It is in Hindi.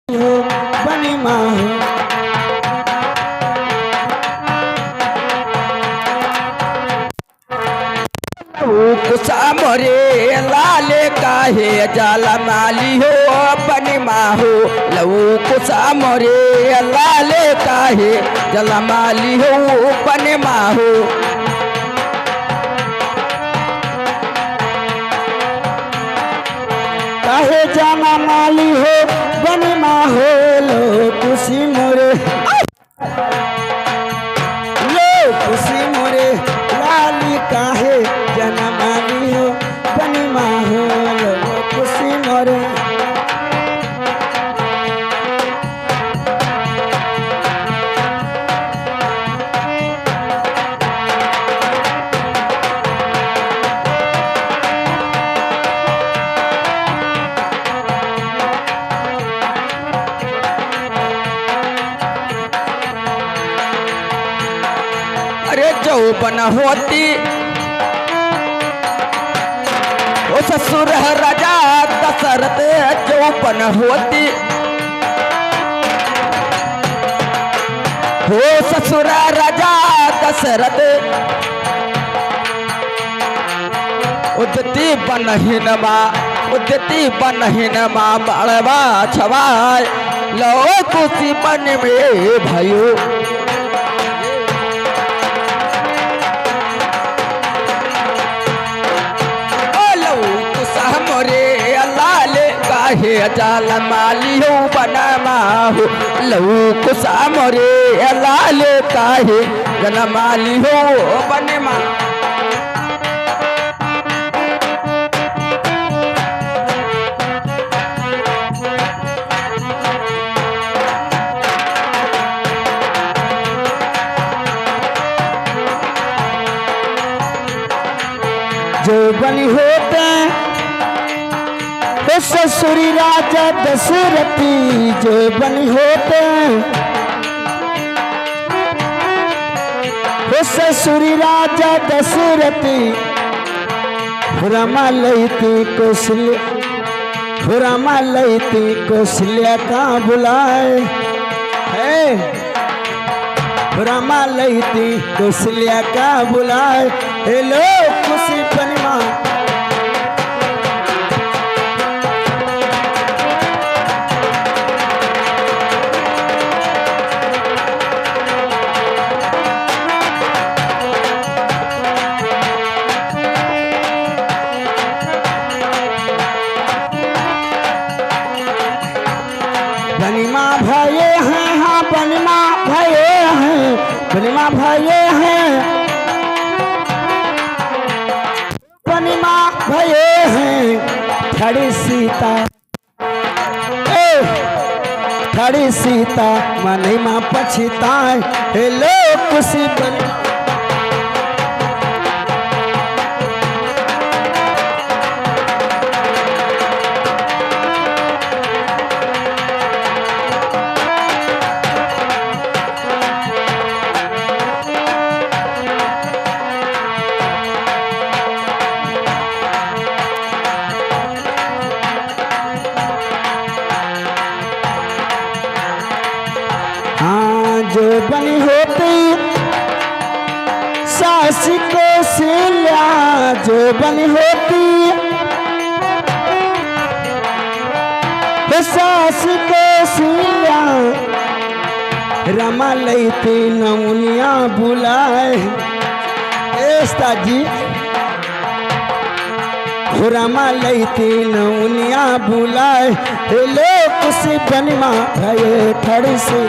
हो बनी माँ हो। कुसा मोरे लाले काहे जाला माली हो बनी माँ हो। लऊ कुसा मोरे लाले काहे जाला माली हो बनी माँ हो। काहे जाना माली हो बनी माँ हो। लो खुशी मोरे लो खुशी मोरे लाली काहे जाना माली हो बनी माँ हो। लो खुशी मोरे अरे जौबन होती ओ ससुर राजा दशरथ जौबन होती हो ससुर राजा दशरथ उदती बनहीनमा माड़वा छवाय लो खुशी बन में भयो। काहे जाल माली हो बनमा हो। लऊ कुसा मोरे लाले काहे जल माली हो बनमा। जो बनी होते ससुरी राजा दशरथी जो बनी होते हो ससुरी राजा दशरथी। रमा लईती कौशल्या का बुलाए है। रमा लईती कौशल्या का बुलाए। हेलो खुशी बनी माँ बनिमा भये हैं। हाँ बनिमा भये हैं। बनिमा भये हैं। बनिमा भये हैं। खड़ी सीता खड़ी सीता मनिमा पछताए। हेलो खुशी बनिमा जो बनी होती सास कौशल्या जो बनी होती सास कौशल्या। रमा लईती नौनिया बुलाए जी रमा लईती नौनिया बुलाए। हेलो खुशी बनिमा भये खड़ी सी